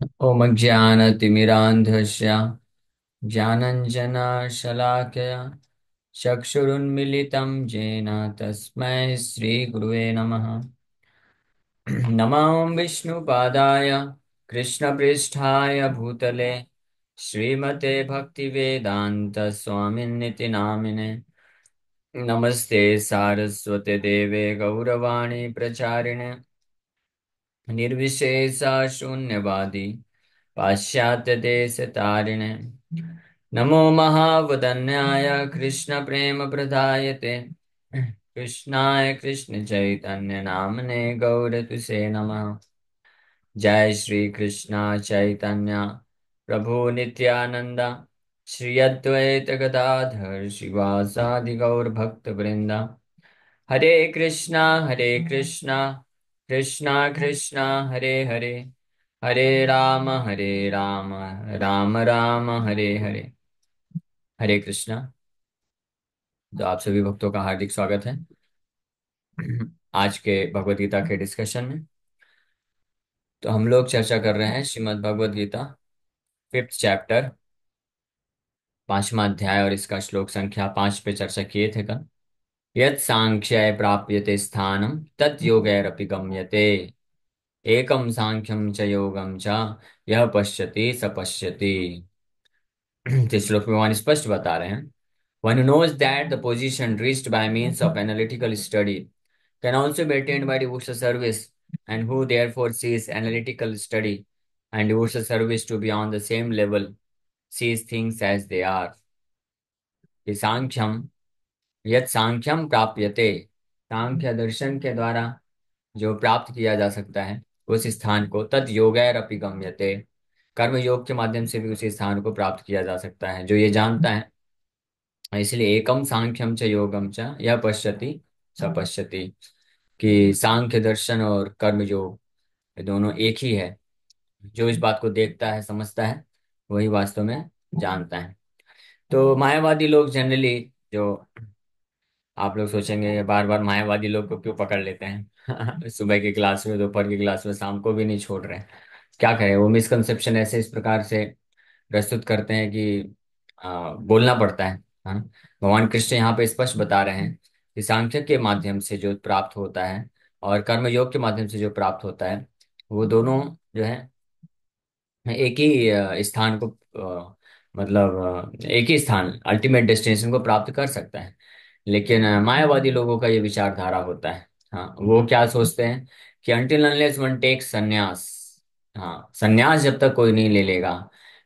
ॐ ज्ञानतिमिरान्धस्य ज्ञानञ्जनशलाकया चक्षुरुन्मिलितं येन तस्मै श्रीगुरुवे नमः। नमो विष्णुपादाय कृष्णपृष्ठाय भूतले श्रीमते भक्तिवेदान्त स्वामिन्निति नामिने। नमस्ते सारस्वते देवे गौरवाणी प्रचारिणे निर्विशेषा शून्यवादी पाश्चात्यदेशतारिणे। नमो महावदन्याय कृष्णप्रेमप्रदायते कृष्णाय कृष्णचैतन्य नामने गौरतुसे नमः। जय श्री कृष्ण चैतन्य प्रभु नित्यानंद श्री अद्वैत गदाधर शिवासादि गौर भक्त वृंदा। हरे कृष्णा कृष्णा कृष्णा हरे हरे, हरे राम राम राम हरे हरे। हरे कृष्णा। तो आप सभी भक्तों का हार्दिक स्वागत है आज के भगवत गीता के डिस्कशन में। तो हम लोग चर्चा कर रहे हैं श्रीमद् भगवत गीता 5th चैप्टर, 5वां अध्याय, और इसका श्लोक संख्या 5 पे चर्चा किए थे कल। यत् सांख्याय प्राप्यते स्थानम तत् योगैरपि गम्यते, एकम सांख्यम च योगम च यह पश्यति स पश्यति। इस श्लोक में भगवान स्पष्ट बता रहे हैं, one who knows that the position reached by means of analytical study can also be attained by devotional service, and who therefore sees analytical study and devotional service to be on the same level, sees things as they are. कि सांख्यम, यत सांख्यम प्राप्यते, सांख्य दर्शन के द्वारा जो प्राप्त किया जा सकता है उस स्थान को, तद योगैरपि गम्यते, कर्म योग के माध्यम से भी उसी स्थान को प्राप्त किया जा सकता है जो ये जानता है। इसलिए एकम सांख्यम च योगम च यह पश्यति स पश्यति, कि सांख्य दर्शन और कर्म योग ये दोनों एक ही है। जो इस बात को देखता है समझता है वही वास्तव में जानता है। तो मायावादी लोग जनरली, जो आप लोग सोचेंगे बार बार मायावादी लोग को क्यों पकड़ लेते हैं सुबह की क्लास में, दोपहर की क्लास में, शाम को भी नहीं छोड़ रहे हैं। क्या करें, वो मिसकंसेप्शन ऐसे इस प्रकार से प्रस्तुत करते हैं कि बोलना पड़ता है। हाँ? भगवान कृष्ण यहाँ पे स्पष्ट बता रहे हैं कि सांख्य के माध्यम से जो प्राप्त होता है और कर्म योग के माध्यम से जो प्राप्त होता है, वो दोनों जो है एक ही स्थान को, मतलब एक ही स्थान, अल्टीमेट डेस्टिनेशन को प्राप्त कर सकता है। लेकिन मायावादी लोगों का ये विचारधारा होता है। हाँ, वो क्या सोचते हैं कि अनटिल अनलेस वन टेक संन्यास, हाँ, संन्यास जब तक कोई नहीं ले लेगा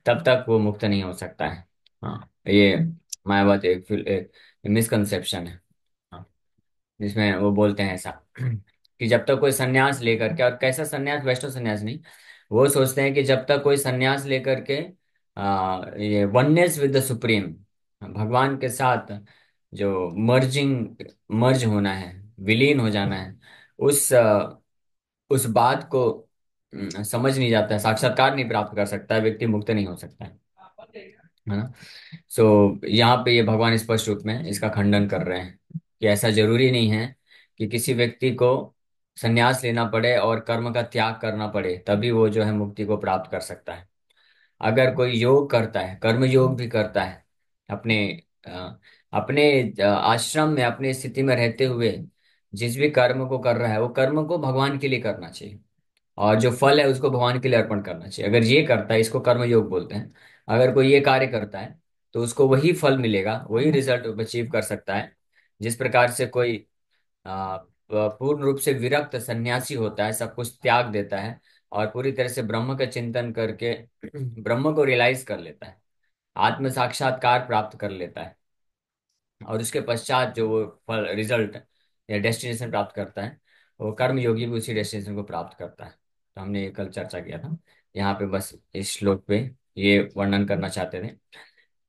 तब तक वो मुक्त नहीं हो सकता है। हाँ, ये मायावादी एक मिसकंसेप्शन है। हाँ, जिसमें वो बोलते हैं ऐसा कि जब तक कोई सन्यास लेकर के, और कैसा सन्यास, वैष्णव सन्यास नहीं, वो सोचते हैं कि जब तक कोई सन्यास लेकर के ये वननेस विद द सुप्रीम, भगवान के साथ जो मर्ज होना है, विलीन हो जाना है, उस उस बात को समझ नहीं जाता है, साक्षात्कार नहीं प्राप्त कर सकता है, व्यक्ति मुक्त नहीं हो सकता है ना। सो यहाँ पे ये भगवान स्पष्ट रूप में इसका खंडन कर रहे हैं कि ऐसा जरूरी नहीं है कि किसी व्यक्ति को संन्यास लेना पड़े और कर्म का त्याग करना पड़े तभी वो जो है मुक्ति को प्राप्त कर सकता है। अगर कोई योग करता है, कर्म योग भी करता है, अपने अपने आश्रम में, अपनी स्थिति में रहते हुए जिस भी कर्म को कर रहा है वो कर्म को भगवान के लिए करना चाहिए, और जो फल है उसको भगवान के लिए अर्पण करना चाहिए। अगर ये करता है, इसको कर्म योग बोलते हैं, अगर कोई ये कार्य करता है तो उसको वही फल मिलेगा, वही रिजल्ट अचीव कर सकता है। जिस प्रकार से कोई पूर्ण रूप से विरक्त सन्यासी होता है, सब कुछ त्याग देता है और पूरी तरह से ब्रह्म का चिंतन करके ब्रह्म को रियलाइज कर लेता है, आत्म साक्षात्कार प्राप्त कर लेता है, और उसके पश्चात जो वो फल, रिजल्ट या डेस्टिनेशन प्राप्त करता है, वो कर्म योगी भी उसी डेस्टिनेशन को प्राप्त करता है। तो हमने ये कल चर्चा किया था। यहाँ पे बस इस श्लोक पे ये वर्णन करना चाहते थे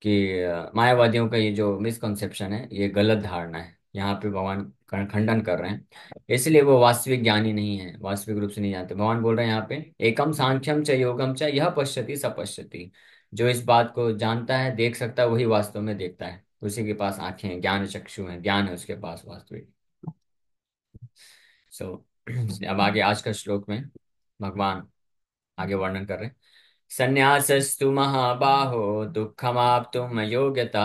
कि मायावादियों का ये जो मिसकंसेप्शन है, ये गलत धारणा है, यहाँ पे भगवान खंडन कर रहे हैं। इसलिए वो वास्तविक ज्ञानी नहीं है, वास्तविक रूप से नहीं जानते। भगवान बोल रहे हैं यहाँ पे, एकम सांख्यम च योगम च यह पश्यति स पश्यति, जो इस बात को जानता है, देख सकता है, वही वास्तव में देखता है। उसी के पास आंखें हैं, ज्ञान चक्षु हैं, ज्ञान है उसके पास वास्तविक। सो अब आगे आज का श्लोक में भगवान आगे वर्णन कर रहे हैं। संन्यासस्तु महाबाहो दुःखमाप्तुम योग्यता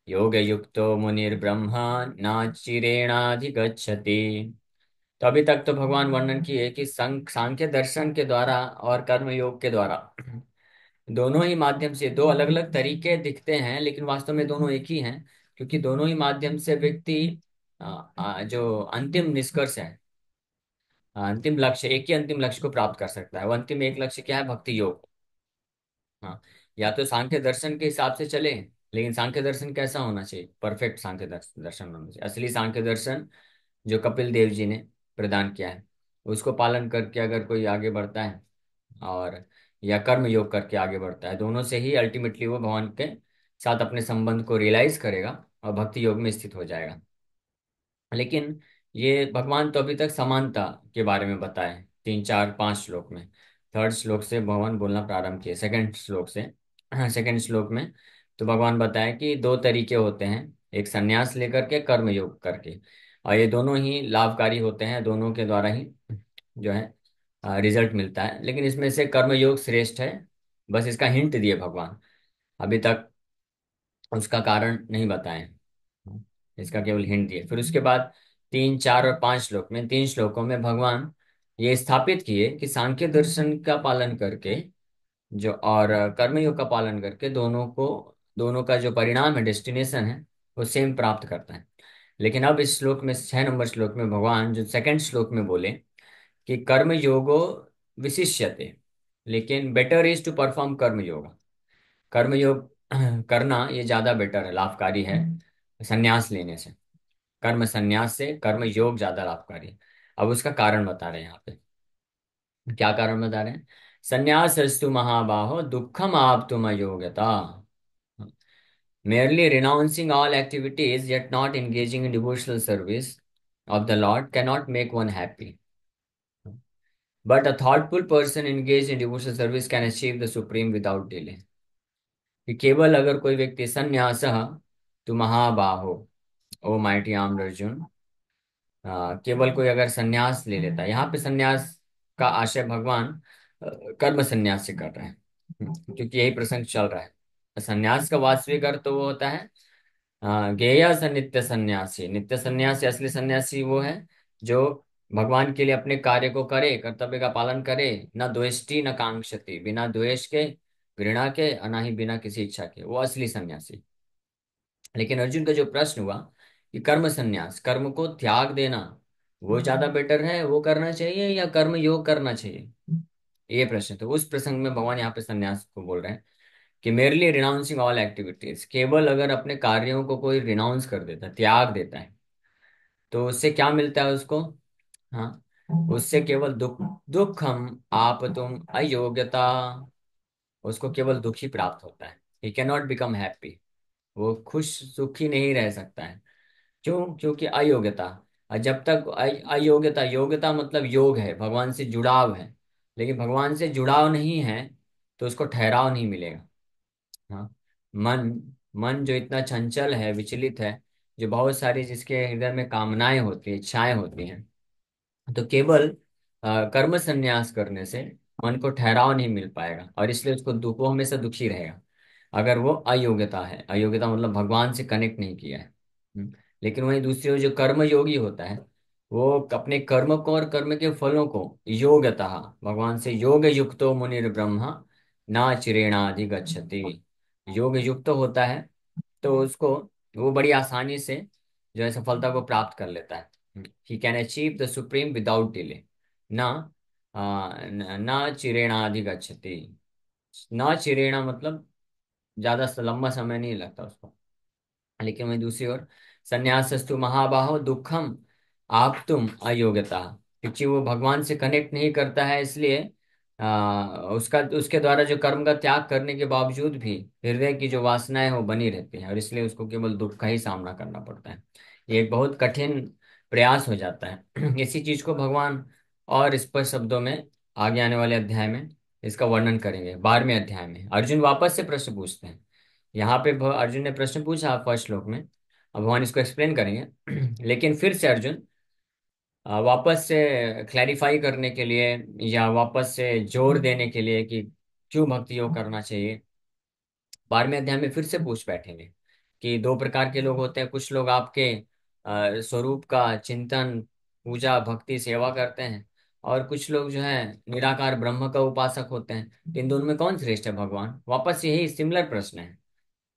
योग युक्तो मुनिर्ब्रह्मा न चिरेणाधिगच्छति। तो अभी तक तो भगवान वर्णन किए कि सांख्य दर्शन के द्वारा और कर्म योग के द्वारा, दोनों ही माध्यम से दो अलग अलग तरीके दिखते हैं, लेकिन वास्तव में दोनों एक ही हैं। क्योंकि दोनों ही माध्यम से व्यक्ति जो अंतिम निष्कर्ष है, अंतिम लक्ष्य, एक ही अंतिम लक्ष्य को प्राप्त कर सकता है। वो अंतिम एक लक्ष्य क्या है? भक्ति योग। हाँ, या तो सांख्य दर्शन के हिसाब से चले, लेकिन सांख्य दर्शन कैसा होना चाहिए? परफेक्ट सांख्य दर्शन होना चाहिए। असली सांख्य दर्शन जो कपिल देव जी ने प्रदान किया है, उसको पालन करके अगर कोई आगे बढ़ता है, और या कर्म योग करके आगे बढ़ता है, दोनों से ही अल्टीमेटली वो भगवान के साथ अपने संबंध को रियलाइज करेगा और भक्ति योग में स्थित हो जाएगा। लेकिन ये भगवान तो अभी तक समानता के बारे में बताए, 3 4 5 श्लोक में। थर्ड श्लोक से भगवान बोलना प्रारंभ किए, सेकंड श्लोक से। सेकंड श्लोक में तो भगवान बताए कि दो तरीके होते हैं, एक संन्यास लेकर के, कर्म योग करके। और ये दोनों ही लाभकारी होते हैं, दोनों के द्वारा ही जो है रिजल्ट मिलता है। लेकिन इसमें से कर्म योग श्रेष्ठ है, बस इसका हिंट दिए भगवान, अभी तक उसका कारण नहीं बताए, इसका केवल हिंट दिए। फिर उसके बाद 3 4 और 5 श्लोक में, 3 श्लोकों में भगवान ये स्थापित किए कि सांख्य दर्शन का पालन करके जो, और कर्मयोग का पालन करके, दोनों का जो परिणाम है, डेस्टिनेशन है, वो सेम प्राप्त करता है। लेकिन अब इस श्लोक में, 6 नंबर श्लोक में, भगवान जो सेकंड श्लोक में बोले कि कर्म योगो विशिष्यते, लेकिन बेटर इज टू परफॉर्म कर्म योग। कर्म योग करना ये ज्यादा बेटर है, लाभकारी है संन्यास लेने से। कर्म संन्यास से कर्म योग ज्यादा लाभकारी है। अब उसका कारण बता रहे हैं यहाँ पे। क्या कारण बता रहे हैं? संन्यासस्तु महाबाहो दुखम आप्तुम अयोग्यता, merely renouncing all activities yet not engaging in devotional service of the Lord cannot make one happy. But a thoughtful person engaged in devotional service can achieve the supreme without delay. कि केवल अगर कोई व्यक्ति संन्यास तो महाबाहो, ओ mighty armed Arjun, केवल कोई अगर संन्यास ले लेता है, यहाँ पे संन्यास का आशय भगवान कर्म संन्यास से कर रहे हैं, क्योंकि यही प्रसंग चल रहा है। संन्यास का वास्तविक अर्थ तो वो होता है गेय स नित्य सन्यासी। नित्य सन्यासी, असली सन्यासी वो है जो भगवान के लिए अपने कार्य को करे, कर्तव्य का पालन करे, न द्वेष्टि न कांक्षति, बिना द्वेष के, घृणा के, और ना ही बिना किसी इच्छा के, वो असली सन्यासी। लेकिन अर्जुन का जो प्रश्न हुआ कि कर्म संन्यास, कर्म को त्याग देना, वो ज्यादा बेटर है, वो करना चाहिए, या कर्म योग करना चाहिए, ये प्रश्न। तो उस प्रसंग में भगवान यहाँ पे संन्यास को बोल रहे हैं कि मेरली रिनाउंसिंग ऑल एक्टिविटीज, केवल अगर अपने कार्यों को कोई रिनाउंस कर देता है, त्याग देता है, तो उससे क्या मिलता है उसको? हाँ, उससे केवल दुख, दुखम आप तुम अयोग्यता, उसको केवल दुख ही प्राप्त होता है। He can not become happy, वो खुश सुखी नहीं रह सकता है। क्यों? क्योंकि अयोग्यता। और जब तक अयोग्यता, योग्यता मतलब योग है, भगवान से जुड़ाव है, लेकिन भगवान से जुड़ाव नहीं है तो उसको ठहराव नहीं मिलेगा। हाँ, मन मन जो इतना चंचल है, विचलित है, जो बहुत सारी जिसके हृदय में कामनाएं होती है, इच्छाएं होती हैं, तो केवल कर्म संन्यास करने से मन को ठहराव नहीं मिल पाएगा, और इसलिए उसको दुख, वो हमेशा दुखी रहेगा अगर वो अयोग्यता है। अयोग्यता मतलब भगवान से कनेक्ट नहीं किया है। लेकिन वहीं दूसरी ओर जो कर्म योगी होता है, वो अपने कर्म को और कर्म के फलों को योग्यता, भगवान से योग युक्तो मुनिर ब्रह्मा ना चिरेणाधिगच्छति, योग युक्त होता है, तो उसको, वो बड़ी आसानी से जो है सफलता को प्राप्त कर लेता है। He can achieve the supreme without delay, ना ना चिरेणाधिगच्छति। ना चिरेणा मतलब ज्यादा लंबा समय नहीं लगता उसको। लेकिन वहीं दूसरी ओर संन्यासस्तु महाबाहो दुखम आप तुम अयोग्यता, क्योंकि वो भगवान से कनेक्ट नहीं करता है, इसलिए उसका, उसके द्वारा जो कर्म का त्याग करने के बावजूद भी हृदय की जो वासनाएं हैं वो बनी रहती हैं, और इसलिए उसको केवल दुख का ही सामना करना पड़ता है। ये एक बहुत कठिन प्रयास हो जाता है। इसी चीज को भगवान और स्पष्ट शब्दों में आगे आने वाले अध्याय में इसका वर्णन करेंगे। 12वें अध्याय में अर्जुन वापस से प्रश्न पूछते हैं। यहाँ पे अर्जुन ने प्रश्न पूछा फर्स्ट श्लोक में, अब भगवान इसको एक्सप्लेन करेंगे। लेकिन फिर से अर्जुन वापस से क्लैरिफाई करने के लिए या वापस से जोर देने के लिए कि क्यों भक्ति योग करना चाहिए, 12वें अध्याय में फिर से पूछ बैठेंगे कि दो प्रकार के लोग होते हैं। कुछ लोग आपके स्वरूप का चिंतन, पूजा, भक्ति, सेवा करते हैं, और कुछ लोग जो है निराकार ब्रह्म का उपासक होते हैं। तो इन दोनों में कौन श्रेष्ठ है भगवान? वापस यही सिमिलर प्रश्न है।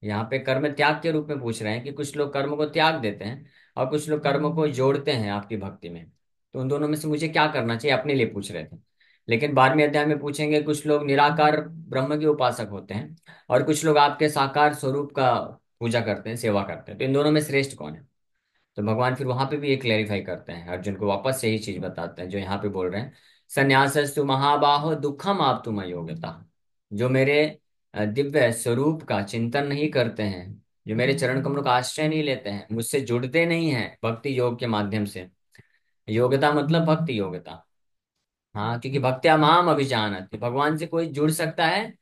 यहाँ पे कर्म त्याग के रूप में पूछ रहे हैं कि कुछ लोग कर्म को त्याग देते हैं और कुछ लोग कर्म को जोड़ते हैं आपकी भक्ति में। तो उन दोनों में से मुझे क्या करना चाहिए, अपने लिए पूछ रहे थे। लेकिन 12वें अध्याय में पूछेंगे कुछ लोग निराकार ब्रह्म के उपासक होते हैं और कुछ लोग आपके साकार स्वरूप का पूजा करते हैं, सेवा करते हैं। तो इन दोनों में श्रेष्ठ कौन है? तो भगवान फिर वहां पे भी एक क्लेरिफाई करते हैं, अर्जुन को वापस से यही चीज बताते हैं जो यहाँ पे बोल रहे हैं। संन्यासस्तु महाबाहो दुखम आप तुम योग्यता। जो मेरे दिव्य स्वरूप का चिंतन नहीं करते हैं, जो मेरे चरण कमलों का आश्रय नहीं लेते हैं, मुझसे जुड़ते नहीं हैं भक्ति योग के माध्यम से। योग्यता मतलब भक्ति योग्यता। हाँ, क्योंकि भक्त्या माम अभिजानति, भगवान से कोई जुड़ सकता है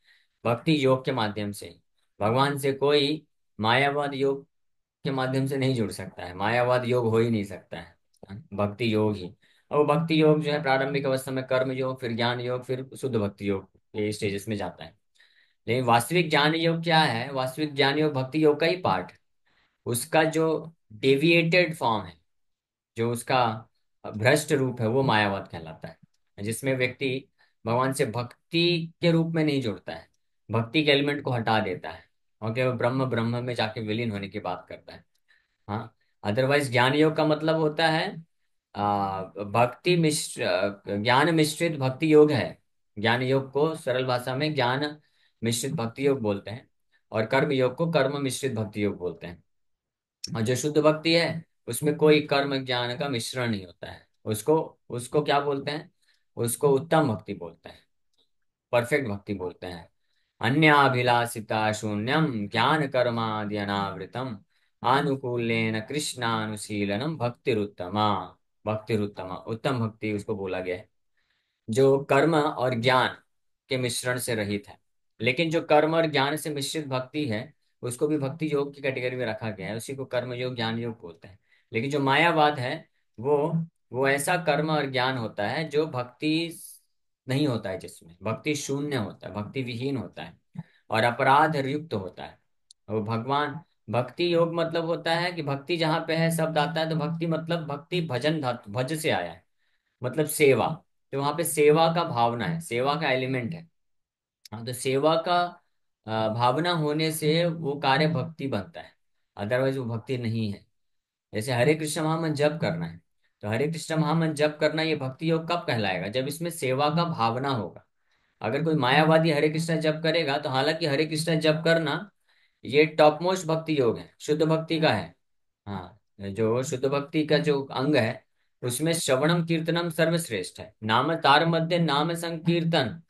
भक्ति योग के माध्यम से। भगवान से कोई मायावाद योग के माध्यम से नहीं जुड़ सकता है। मायावाद योग हो ही नहीं सकता है। भक्ति योग ही। और वो भक्ति योग जो है प्रारंभिक अवस्था में कर्म योग, फिर ज्ञान योग, फिर शुद्ध भक्ति योग, ये स्टेजेस में जाता है। लेकिन वास्तविक ज्ञान योग क्या है? वास्तविक ज्ञान योग भक्ति योग का ही पार्ट है। उसका जो डेविएटेड फॉर्म है, जो उसका भ्रष्ट रूप है, वो मायावाद कहलाता है, जिसमें व्यक्ति भगवान से भक्ति के रूप में नहीं जुड़ता है, भक्ति के एलिमेंट को हटा देता है और केवल ब्रह्म ब्रह्म में जाके विलीन होने की बात करता है। हाँ। अदरवाइज ज्ञान योग का मतलब होता है भक्ति मिश्र ज्ञान मिश्रित भक्ति योग है। ज्ञान योग को सरल भाषा में ज्ञान मिश्रित भक्ति योग बोलते हैं, और कर्म योग को कर्म मिश्रित भक्ति योग बोलते हैं। और जो शुद्ध भक्ति है, उसमें कोई कर्म ज्ञान का मिश्रण नहीं होता है। उसको उसको क्या बोलते हैं? उसको उत्तम भक्ति बोलते हैं, परफेक्ट भक्ति बोलते हैं। अन्याभिलाषिता शून्यम ज्ञान कर्मादि अनावृतम आनुकूल्येन कृष्णानुशीलनम भक्तिरुत्तमा। भक्तिरुत्तमा, उत्तम भक्ति उसको बोला गया है जो कर्म और ज्ञान के मिश्रण से रहित है। लेकिन जो कर्म और ज्ञान से मिश्रित भक्ति है, उसको भी भक्ति योग की कैटेगरी में रखा गया है, उसी को कर्म योग ज्ञान योग बोलते हैं। लेकिन जो मायावाद है, वो वो ऐसा कर्म और ज्ञान होता है जो भक्ति नहीं होता है, जिसमें भक्ति शून्य होता है, भक्ति विहीन होता है और अपराध युक्त होता है। वो भगवान, भक्ति योग मतलब होता है कि भक्ति जहाँ पे है शब्द आता है तो भक्ति मतलब भक्ति भजन धातु भज से आया है, मतलब सेवा। तो वहां पे सेवा का भावना है, सेवा का एलिमेंट है। हाँ, तो सेवा का भावना होने से वो कार्य भक्ति बनता है, अदरवाइज वो भक्ति नहीं है। जैसे हरे कृष्ण महामंत्र जप करना है, तो हरे कृष्ण महामंत्र जप करना ये भक्ति योग कब कहलाएगा? जब इसमें सेवा का भावना होगा। अगर कोई मायावादी हरे कृष्ण जप करेगा, तो हालांकि हरे कृष्ण जप करना ये टॉप मोस्ट भक्ति योग है, शुद्ध भक्ति का है। हाँ, जो शुद्ध भक्ति का जो अंग है, उसमें श्रवणम कीर्तनम सर्वश्रेष्ठ है। नाम तार मध्य नाम संकीर्तन,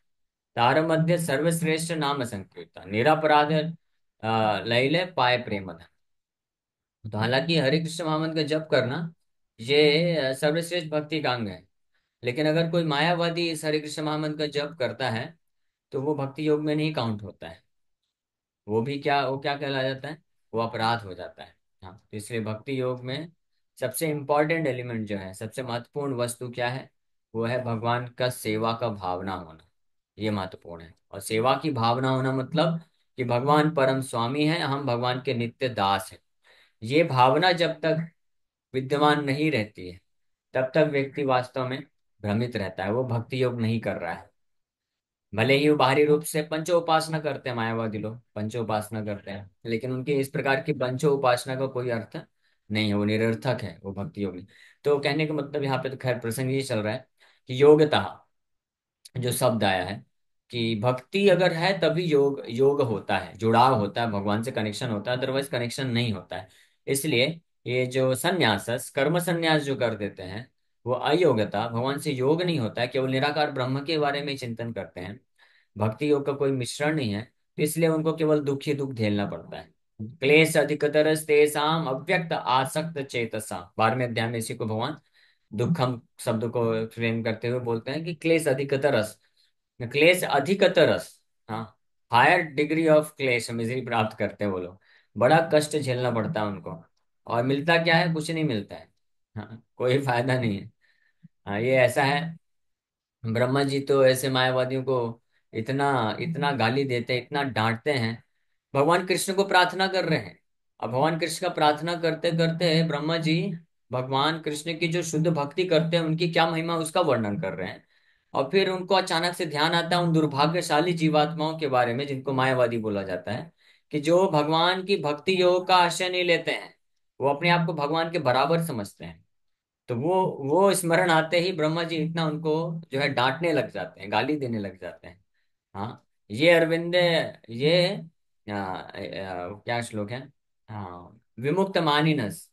तार मध्य सर्वश्रेष्ठ नाम संकीर्तन, निरपराध लैले पाए प्रेम धन। तो हालांकि हरे कृष्ण महामंत्र का जप करना ये सर्वश्रेष्ठ भक्ति का अंग है। लेकिन अगर कोई मायावादी इस हरे कृष्ण महामंत्र का जप करता है, तो वो भक्ति योग में नहीं काउंट होता है। वो क्या कहला जाता है? वो अपराध हो जाता है। हाँ, तो इसलिए भक्ति योग में सबसे इम्पोर्टेंट एलिमेंट जो है, सबसे महत्वपूर्ण वस्तु क्या है? वो है भगवान का सेवा का भावना होना। ये महत्वपूर्ण है। और सेवा की भावना होना मतलब कि भगवान परम स्वामी है, हम भगवान के नित्य दास हैं। ये भावना जब तक विद्यमान नहीं रहती है, तब तक व्यक्ति वास्तव में भ्रमित रहता है, वो भक्ति योग नहीं कर रहा है। भले ही वो बाहरी रूप से पंचो उपासना करते हैं, मायावादी लोग पंचो उपासना करते हैं, लेकिन उनके इस प्रकार की पंचो उपासना का कोई अर्थ नहीं है, वो निरर्थक है, वो भक्ति योग नहीं। तो कहने का मतलब यहाँ पे तो खैर प्रसंग ये चल रहा है कि योग्यता जो शब्द आया है, कि भक्ति अगर है तभी योग योग होता है, जुड़ाव होता है, भगवान से कनेक्शन होता है, अदरवाइज कनेक्शन नहीं होता है। इसलिए ये जो संन्यास कर्म संन्यास जो कर देते हैं, वो अयोग्यता, भगवान से योग नहीं होता है, केवल निराकार ब्रह्म के बारे में ही चिंतन करते हैं। भक्ति योग का कोई मिश्रण नहीं है, तो इसलिए उनको केवल दुख ही दुख झेलना पड़ता है। क्लेश अधिकतर तेसाम अव्यक्त आसक्त चेतसा, 12वें अध्याय में इसी को भगवान दुखम शब्द को फ्रेम करते हुए बोलते हैं कि क्लेश अधिकतर रस, क्लेश अधिकतर रस। हाँ, हायर डिग्री ऑफ क्लेश मिजरी प्राप्त करते हैं वो लोग, बड़ा कष्ट झेलना पड़ता है उनको। और मिलता क्या है? कुछ नहीं मिलता है। हाँ, कोई फायदा नहीं है। हाँ, ये ऐसा है। ब्रह्मा जी तो ऐसे मायावादियों को इतना इतना गाली देते हैं, इतना डांटते हैं। भगवान कृष्ण को प्रार्थना कर रहे हैं। अब भगवान कृष्ण का प्रार्थना करते करते ब्रह्मा जी भगवान कृष्ण की जो शुद्ध भक्ति करते हैं उनकी क्या महिमा उसका वर्णन कर रहे हैं। और फिर उनको अचानक से ध्यान आता है उन दुर्भाग्यशाली जीवात्माओं के बारे में जिनको मायावादी बोला जाता है, कि जो भगवान की भक्ति योग का आश्रय नहीं लेते हैं। वो अपने आप को भगवान के बराबर समझते हैं। तो वो स्मरण आते ही ब्रह्मा जी इतना उनको जो है डांटने लग जाते हैं, गाली देने लग जाते हैं। हाँ, ये अरविंद, ये क्या श्लोक है। हाँ, विमुक्त मानिनस,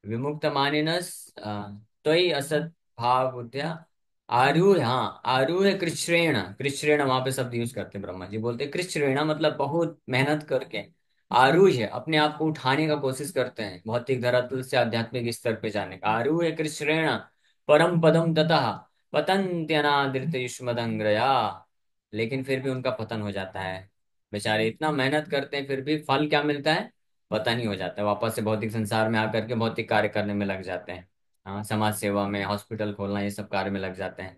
विमुक्त मानिनस त्वयि असत भाव बुद्धिया आरूढ़, हाँ आरूढ़ कृच्छ्रेण, कृच्छ्रेण वहां पे शब्द यूज करते हैं ब्रह्मा जी, बोलते हैं कृच्छ्रेण मतलब बहुत मेहनत करके। आरूढ़ है, अपने आप को उठाने का कोशिश करते हैं भौतिक धरातल से आध्यात्मिक स्तर पे जाने का। आरूढ़ कृच्छ्रेण परम पदम ततः पतन्त्यनादृत युष्मदंग्रया। लेकिन फिर भी उनका पतन हो जाता है। बेचारे इतना मेहनत करते हैं फिर भी फल क्या मिलता है पता नहीं, हो जाता है। वापस से भौतिक संसार में आकर के भौतिक कार्य करने में लग जाते हैं। हाँ, समाज सेवा में, हॉस्पिटल खोलना, ये सब कार्य में लग जाते हैं।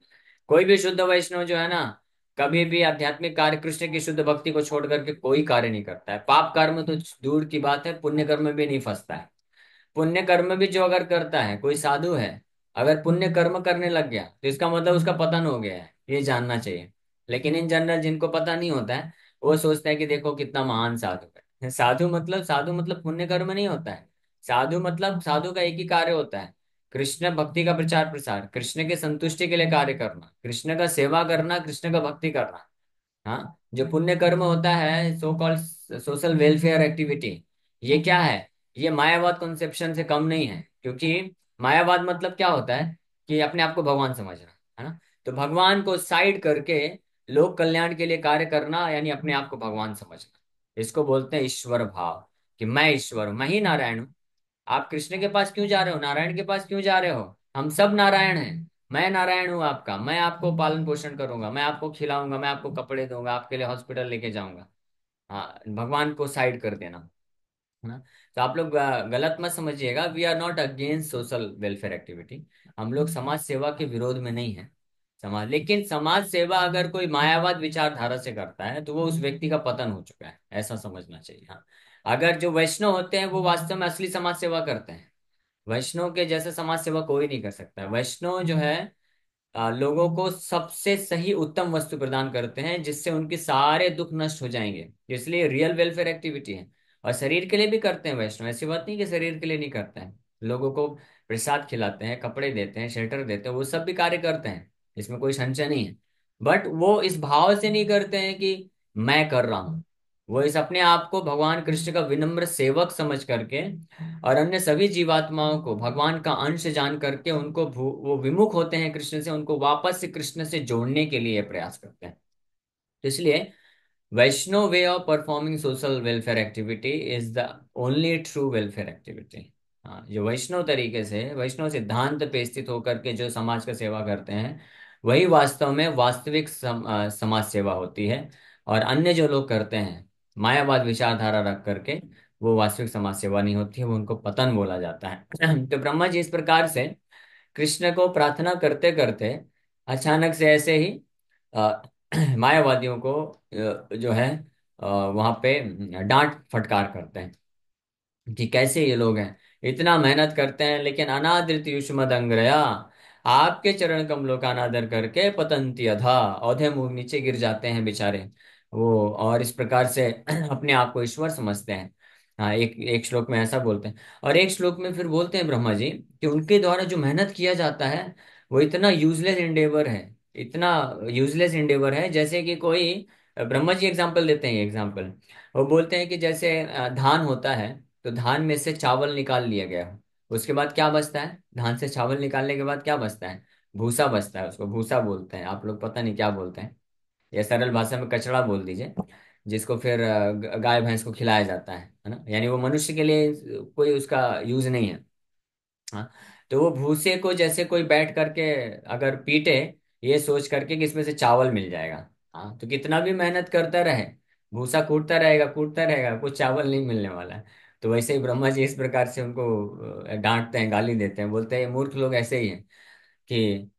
कोई भी शुद्ध वैष्णव जो है ना, कभी भी आध्यात्मिक कार्य, कृष्ण की शुद्ध भक्ति को छोड़ करके कोई कार्य नहीं करता है। पाप कर्म तो दूर की बात है, पुण्य कर्म में भी नहीं फंसता है। पुण्य कर्म भी जो अगर करता है, कोई साधु है, अगर पुण्य कर्म करने लग गया तो इसका मतलब उसका पतन हो गया है, ये जानना चाहिए। लेकिन इन जनरल जिनको पता नहीं होता है, वो सोचते हैं कि देखो कितना महान साधु है। साधु मतलब पुण्य कर्म नहीं होता है। साधु मतलब साधु का एक ही कार्य होता है, कृष्ण भक्ति का प्रचार प्रसार, कृष्ण के संतुष्टि के लिए कार्य करना, कृष्ण का सेवा करना, कृष्ण का भक्ति करना। हाँ, जो पुण्य कर्म होता है so called social welfare activity, ये क्या है, ये मायावाद कॉन्सेप्शन से कम नहीं है। क्योंकि मायावाद मतलब क्या होता है कि अपने आप को भगवान समझना, है ना। तो भगवान को साइड करके लोक कल्याण के लिए कार्य करना यानी अपने आप को भगवान समझना, इसको बोलते हैं ईश्वर भाव, कि मैं ईश्वर हूं, मैं ही नारायण हूँ। आप कृष्ण के पास क्यों जा रहे हो, नारायण के पास क्यों जा रहे हो, हम सब नारायण हैं। मैं नारायण हूँ आपका, मैं आपको पालन पोषण करूंगा, मैं आपको खिलाऊंगा, मैं आपको कपड़े दूंगा, आपके लिए हॉस्पिटल लेके जाऊंगा। हाँ, भगवान को साइड कर देना, है ना। तो आप लोग गलत मत समझिएगा, we are not against social welfare activity. हम लोग समाज सेवा के विरोध में नहीं है। लेकिन समाज सेवा अगर कोई मायावाद विचारधारा से करता है तो वो उस व्यक्ति का पतन हो चुका है, ऐसा समझना चाहिए। हाँ, अगर जो वैष्णव होते हैं वो वास्तव में असली समाज सेवा करते हैं। वैष्णव के जैसे समाज सेवा कोई नहीं कर सकता है। वैष्णव जो है लोगों को सबसे सही उत्तम वस्तु प्रदान करते हैं जिससे उनके सारे दुख नष्ट हो जाएंगे, इसलिए रियल वेलफेयर एक्टिविटी है। और शरीर के लिए भी करते हैं वैष्णव, ऐसी बात नहीं कि शरीर के लिए नहीं करते हैं। लोगों को प्रसाद खिलाते हैं, कपड़े देते हैं, शेल्टर देते हैं, वो सब भी कार्य करते हैं, इसमें कोई संशय नहीं है। बट वो इस भाव से नहीं करते हैं कि मैं कर रहा हूं। वो इस अपने आप को भगवान कृष्ण का विनम्र सेवक समझ करके और अन्य सभी जीवात्माओं को भगवान का अंश जान करके वो विमुख होते हैं कृष्ण से, उनको वापस से कृष्ण से जोड़ने के लिए प्रयास करते हैं। तो इसलिए Vaishnav way of performing social welfare activity is the only true welfare activity. हाँ, जो वैष्णव तरीके से, वैष्णव सिद्धांत पे स्थित होकर के जो समाज का सेवा करते हैं वही वास्तव में वास्तविक समाज सेवा होती है। और अन्य जो लोग करते हैं मायावाद विचारधारा रख करके, वो वास्तविक समाज सेवा नहीं होती है, वो उनको पतन बोला जाता है। तो ब्रह्मा जी इस प्रकार से कृष्ण को प्रार्थना करते करते अचानक से ऐसे ही अ, मायावादियों को जो है वहां पे डांट फटकार करते हैं कि कैसे ये लोग हैं, इतना मेहनत करते हैं लेकिन अनादृत युष्मदंग्रया, आपके चरण कमलों का अनादर करके पतंती अधा, औधे मुंह नीचे गिर जाते हैं बेचारे वो, और इस प्रकार से अपने आप को ईश्वर समझते हैं। हाँ, एक एक श्लोक में ऐसा बोलते हैं। और एक श्लोक में फिर बोलते हैं ब्रह्मा जी कि उनके द्वारा जो मेहनत किया जाता है वो इतना यूजलेस इंडेवर है, इतना यूजलेस इंडेवर है, जैसे कि कोई, ब्रह्मा जी एग्जाम्पल देते हैं, एग्जाम्पल वो बोलते हैं कि जैसे धान होता है, तो धान में से चावल निकाल लिया गया हो, उसके बाद क्या बचता है, धान से चावल निकालने के बाद क्या बचता है, भूसा बचता है, उसको भूसा बोलते हैं। आप लोग पता नहीं क्या बोलते हैं, या सरल भाषा में कचड़ा बोल दीजिए, जिसको फिर गाय भैंस को खिलाया जाता है ना, यानी वो मनुष्य के लिए कोई उसका यूज नहीं है। हाँ, तो वो भूसे को जैसे कोई बैठ करके अगर पीटे, ये सोच करके कि इसमें से चावल मिल जाएगा, हाँ, तो कितना भी मेहनत करता रहे, भूसा कूटता रहेगा, कूटता रहेगा, कुछ चावल नहीं मिलने वाला है। तो वैसे ही ब्रह्मा जी इस प्रकार से उनको डांटते हैं, गाली देते हैं, बोलते हैं ये मूर्ख लोग ऐसे ही हैं कि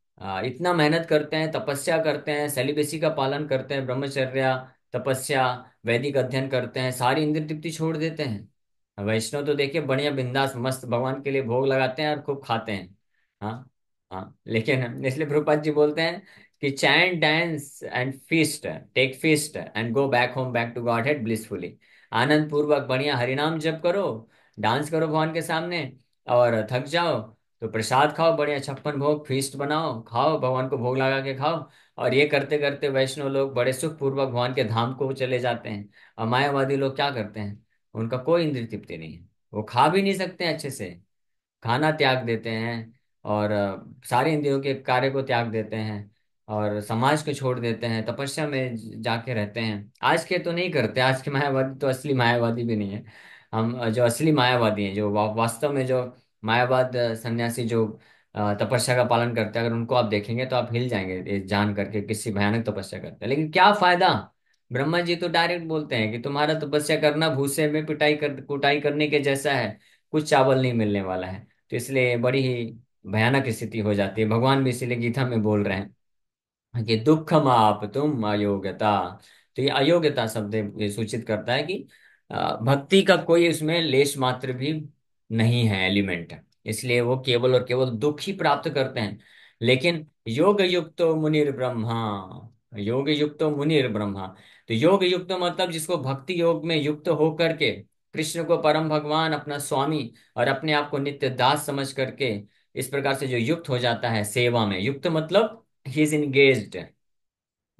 इतना मेहनत करते हैं, तपस्या करते हैं, सेलिबेसी का पालन करते हैं, ब्रह्मचर्या, तपस्या, वैदिक अध्ययन करते हैं, सारी इंद्रिय तृप्ति छोड़ देते हैं। वैष्णव तो देखिए बढ़िया बिंदास मस्त भगवान के लिए भोग लगाते हैं और खूब खाते हैं। हाँ। हाँ, लेकिन इसलिए प्रभुपाद जी बोलते हैं कि chant, dance and feast, take feast and go back home, back to Godhead blissfully. आनंद पूर्वक बढ़िया हरिनाम जप करो, डांस करो भगवान के सामने, और थक जाओ तो प्रसाद खाओ, बढ़िया 56 भोग फीस्ट बनाओ, खाओ, भगवान को भोग लगा के खाओ। और ये करते करते वैष्णव लोग बड़े सुख पूर्वक भगवान के धाम को चले जाते हैं। और मायावादी लोग क्या करते हैं, उनका कोई इंद्रिय तृप्ति नहीं है, वो खा भी नहीं सकते हैं अच्छे से, खाना त्याग देते हैं, और सारे इंद्रियों के कार्य को त्याग देते हैं, और समाज को छोड़ देते हैं, तपस्या में जाके रहते हैं। आज के तो नहीं करते, आज के मायावादी तो असली मायावादी भी नहीं है। हम जो असली मायावादी हैं, जो वास्तव में जो मायावाद सन्यासी जो तपस्या का पालन करते हैं, अगर उनको आप देखेंगे तो आप हिल जाएंगे ये जान करके किसी भयानक तपस्या करते हैं, लेकिन क्या फायदा। ब्रह्मा जी तो डायरेक्ट बोलते हैं कि तुम्हारा तपस्या करना भूसे में पिटाई कर कुटाई करने के जैसा है, कुछ चावल नहीं मिलने वाला है। तो इसलिए बड़ी ही भयानक स्थिति हो जाती है। भगवान भी इसीलिए गीता में बोल रहे हैं कि दुखम आप तुम अयोग्यता। तो ये अयोग्यता शब्द ये सूचित करता है कि भक्ति का कोई उसमें लेश मात्र भी नहीं है एलिमेंट, इसलिए वो केवल और केवल दुख ही प्राप्त करते हैं। लेकिन योग युक्तो मुनिर ब्रह्मा, योग युक्तो मुनिर ब्रह्मा, तो योग युक्त मतलब जिसको भक्ति योग में युक्त होकर के कृष्ण को परम भगवान अपना स्वामी और अपने आप को नित्य दास समझ करके इस प्रकार से जो युक्त हो जाता है सेवा में, युक्त मतलब ही इज इंगेज्ड,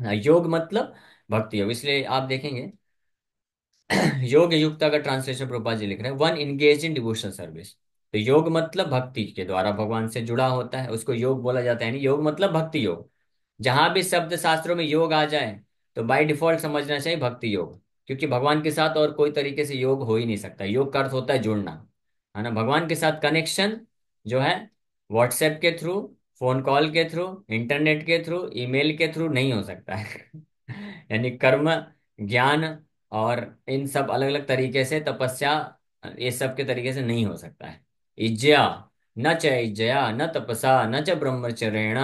योग मतलब भक्ति योग। इसलिए आप देखेंगे योग युक्ता का ट्रांसलेशन प्रभुपाद जी लिख रहे हैं, one engage in devotional service. तो योग मतलब भक्ति के द्वारा भगवान से जुड़ा होता है, उसको योग बोला जाता है। नहीं, योग मतलब भक्ति योग। जहां भी शब्द शास्त्रों में योग आ जाए तो बाय डिफॉल्ट समझना चाहिए भक्ति योग, क्योंकि भगवान के साथ और कोई तरीके से योग हो ही नहीं सकता। योग का अर्थ होता है जुड़ना, है ना। भगवान के साथ कनेक्शन जो है व्हाट्सएप के थ्रू, फोन कॉल के थ्रू, इंटरनेट के थ्रू, ईमेल के थ्रू नहीं हो सकता है। यानी कर्म, ज्ञान और इन सब अलग अलग तरीके से, तपस्या, ये सब के तरीके से नहीं हो सकता है। इज्जया न च इज्जया न तपसा न च ब्रह्मचर्येण,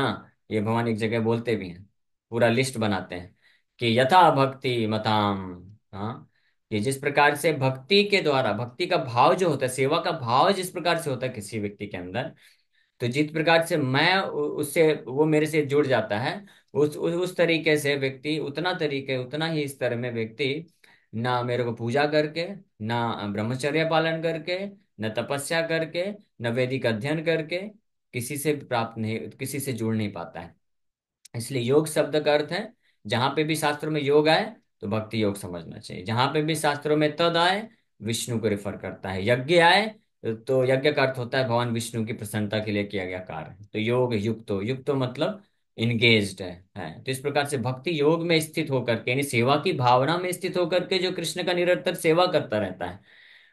ये भगवान एक जगह बोलते भी हैं, पूरा लिस्ट बनाते हैं कि यथा भक्ति मताम। हाँ, ये जिस प्रकार से भक्ति के द्वारा, भक्ति का भाव जो होता है, सेवा का भाव जिस प्रकार से होता है किसी व्यक्ति के अंदर, तो जिस प्रकार से मैं उससे, वो मेरे से जुड़ जाता है, उस तरीके से व्यक्ति, उतना तरीके, उतना ही स्तर में व्यक्ति ना मेरे को पूजा करके, ना ब्रह्मचर्य पालन करके, न तपस्या करके, न वैदिक अध्ययन करके किसी से प्राप्त नहीं, किसी से जुड़ नहीं पाता है। इसलिए योग शब्द का अर्थ है, जहां पे भी शास्त्रों में योग आए तो भक्ति योग समझना चाहिए, जहां पे भी शास्त्रों में तद आए विष्णु को रेफर करता है, यज्ञ आए तो यज्ञ का अर्थ होता है भगवान विष्णु की प्रसन्नता के लिए किया गया कार्य। तो योग युक्तो, युक्तो मतलब इंगेज्ड है। तो इस प्रकार से भक्ति योग में स्थित होकर के, यानी सेवा की भावना में स्थित होकर के जो कृष्ण का निरंतर सेवा करता रहता है,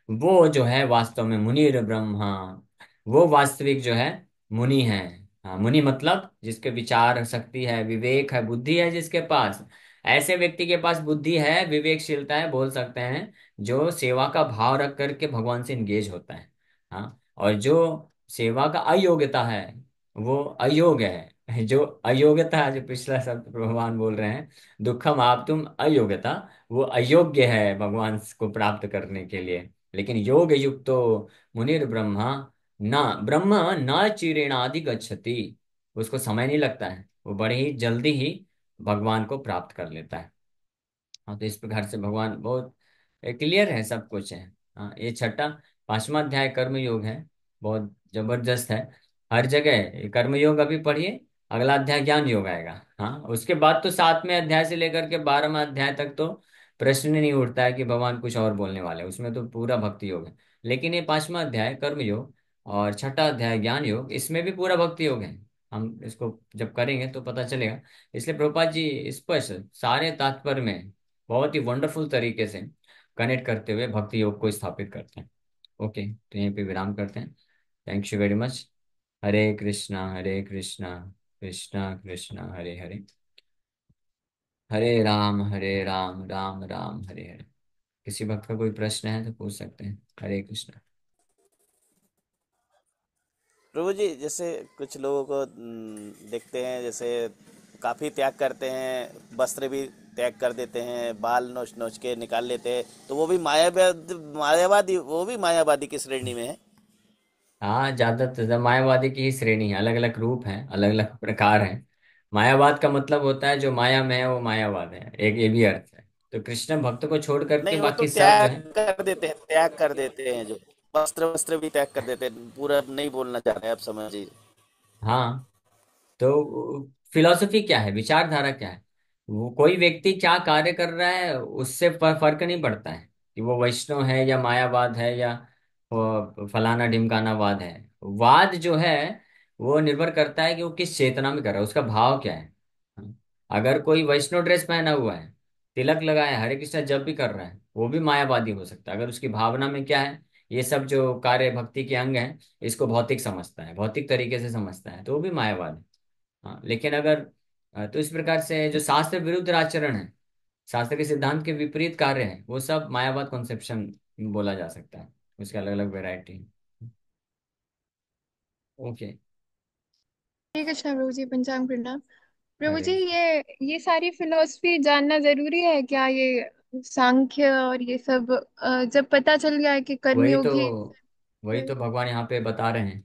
वो जो है वास्तव में मुनिर ब्रह्मा, वो वास्तविक जो है मुनि है। हाँ, मुनि मतलब जिसके विचार शक्ति है, विवेक है, बुद्धि है जिसके पास, ऐसे व्यक्ति के पास बुद्धि है, विवेकशीलता है, बोल सकते हैं, जो सेवा का भाव रख करके भगवान से इंगेज होता है। हाँ, और जो सेवा का अयोग्यता है वो अयोग्य है। जो अयोग्यता है, जो पिछला शब्द भगवान बोल रहे हैं, दुखम आप तुम अयोग्यता, वो अयोग्य है भगवान को प्राप्त करने के लिए। लेकिन योग युक्तो मुनिर ब्रह्मा, ना ब्रह्म न चिरेणादि गच्छति, उसको समय नहीं लगता है, वो बड़े ही जल्दी ही भगवान को प्राप्त कर लेता है। हाँ, तो इस प्रकार से भगवान बहुत क्लियर है, सब कुछ है। हाँ, ये छठा, पांचवा अध्याय कर्म योग है, बहुत जबरदस्त है। हर जगह ये कर्म योग अभी पढ़िए, अगला अध्याय ज्ञान योग आएगा। हाँ, उसके बाद तो 7वें अध्याय से लेकर के 12वां अध्याय तक तो प्रश्न ही नहीं उठता है कि भगवान कुछ और बोलने वाले हैं, उसमें तो पूरा भक्ति योग है। लेकिन ये पांचवा अध्याय कर्म योग और छठा अध्याय ज्ञान योग, इसमें भी पूरा भक्ति योग है। हम इसको जब करेंगे तो पता चलेगा। इसलिए प्रभुपाद जी स्पष्ट सारे तात्पर्य में बहुत ही वंडरफुल तरीके से कनेक्ट करते हुए भक्ति योग को स्थापित करते हैं। ओके, तो यहीं पे विराम करते हैं। Thank you very much. Hare Krishna, Hare Krishna, Krishna Krishna Hare Hare, Hare Ram, Ram Ram, Hare Hare. किसी भक्त का कोई प्रश्न है तो पूछ सकते हैं। हरे कृष्ण। प्रभु जी, जैसे कुछ लोगों को देखते हैं, जैसे काफ़ी त्याग करते हैं, वस्त्र भी त्याग कर देते हैं, बाल नोच नोच के निकाल लेते हैं, तो वो भी मायावादी, वो भी मायावादी की श्रेणी में है। हाँ, ज्यादातर मायावादी की ही श्रेणी है, अलग अलग रूप हैं, अलग अलग प्रकार हैं। मायावाद का मतलब होता है जो माया में है वो मायावाद है, एक ये भी अर्थ है। तो कृष्ण भक्त को छोड़ करके नहीं, वो तो बाकी सब जो त्याग है। कर देते हैं, त्याग कर देते हैं, जो वस्त्र वस्त्र भी त्याग कर देते हैं, पूरा नहीं बोलना चाह रहे हैं, आप समझिए। हाँ, तो फिलॉसफी क्या है, विचारधारा क्या है, वो कोई व्यक्ति क्या कार्य कर रहा है उससे फर्क नहीं पड़ता है कि वो वैष्णव है या मायावाद है या वो फलाना ढिमकाना वाद है। वाद जो है वो निर्भर करता है कि वो किस चेतना में कर रहा है, उसका भाव क्या है। अगर कोई वैष्णव ड्रेस पहना हुआ है, तिलक लगाया है, हरे कृष्णा जब भी कर रहा है, वो भी मायावादी हो सकता है अगर उसकी भावना में क्या है। ये सब जो कार्य भक्ति के अंग हैं, इसको भौतिक समझता है, भौतिक तरीके से समझता है, तो वो भी मायावाद है। हाँ, लेकिन अगर तो इस प्रकार से जो शास्त्र विरुद्ध आचरण है, शास्त्र के सिद्धांत के विपरीत कार्य है, वो सब मायावाद कॉन्सेप्शन बोला जा सकता है। उसके अलग अलग वेराइटी है। ओके। हरे कृष्णा प्रभु जी, पंचांग प्रणाम। प्रभु अरे, जी, ये सारी फिलॉसफी जानना जरूरी है क्या? ये सांख्य और ये सब जब पता चल गया है कि वही तो कर्मयोग ही वही तो भगवान यहाँ पे बता रहे हैं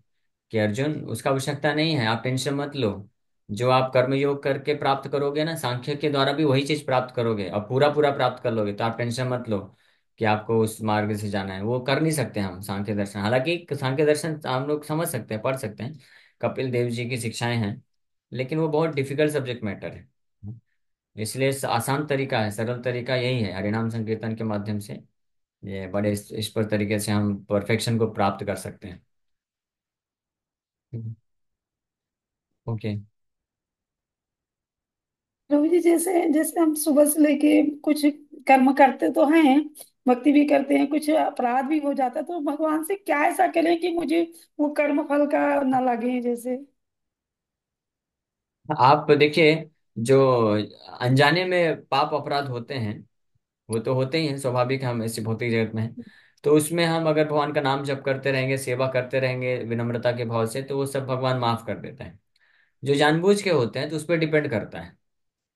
कि अर्जुन, उसका आवश्यकता नहीं है, आप टेंशन मत लो। जो आप कर्मयोग करके प्राप्त करोगे ना, सांख्य के द्वारा भी वही चीज प्राप्त करोगे और पूरा पूरा प्राप्त कर लोगे, तो आप टेंशन मत लो कि आपको उस मार्ग से जाना है। वो कर नहीं सकते हम सांख्य दर्शन, हालांकि सांख्य दर्शन हम लोग समझ सकते हैं, पढ़ सकते हैं, कपिल देव जी की शिक्षाएं हैं, लेकिन वो बहुत डिफिकल्ट सब्जेक्ट मैटर है। इसलिए आसान तरीका है, सरल तरीका यही है, हरिनाम संकीर्तन के माध्यम से ये बड़े इस पर तरीके से हम परफेक्शन को प्राप्त कर सकते हैं। ओके। प्रभु जी, जैसे जैसे हम सुबह से लेके कुछ कर्म करते तो हैं, भक्ति भी करते हैं, कुछ अपराध भी हो जाता है, तो भगवान से क्या ऐसा करें कि मुझे वो कर्म फल का ना लगे जैसे। आप देखिए, जो अनजाने में पाप अपराध होते हैं, वो तो होते ही हैं, स्वाभाविक है, हम ऐसे भौतिक जगत में हैं। तो उसमें हम अगर भगवान का नाम जप करते रहेंगे, सेवा करते रहेंगे विनम्रता के भाव से, तो वो सब भगवान माफ कर देता है। जो जानबूझ के होते हैं तो उस पर डिपेंड करता है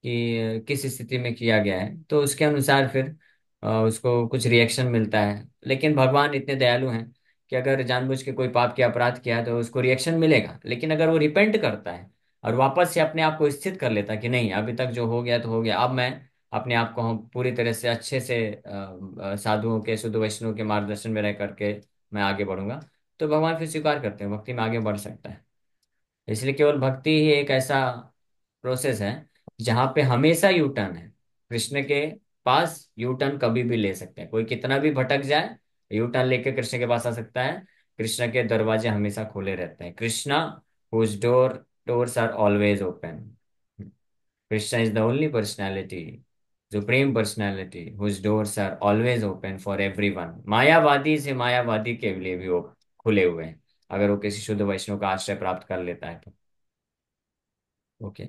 कि किस स्थिति में किया गया है, तो उसके अनुसार फिर उसको कुछ रिएक्शन मिलता है। लेकिन भगवान इतने दयालु हैं कि अगर जानबूझ के कोई पाप के अपराध किया है तो उसको रिएक्शन मिलेगा, लेकिन अगर वो रिपेंट करता है और वापस से अपने आप को स्थित कर लेता है कि नहीं, अभी तक जो हो गया तो हो गया, अब मैं अपने आप को हम पूरी तरह से अच्छे से साधुओं के, शुद्ध वैष्णव के मार्गदर्शन में रह करके मैं आगे बढ़ूंगा, तो भगवान फिर स्वीकार करते हैं, भक्ति में आगे बढ़ सकता है। इसलिए केवल भक्ति ही एक ऐसा प्रोसेस है जहां पे हमेशा यू टर्न है। कृष्ण के पास यू टर्न कभी भी ले सकते हैं, कोई कितना भी भटक जाए, यू टर्न लेके कृष्ण के पास आ सकता है। कृष्ण के दरवाजे हमेशा खुले रहते हैं। Krishna whose doors are always open. Krishna is the only personality, supreme personality whose doors are always open for everyone. मायावादी से मायावादी के लिए भी वो खुले हुए हैं, अगर वो किसी शुद्ध वैष्णव का आश्रय प्राप्त कर लेता है तो। ओके।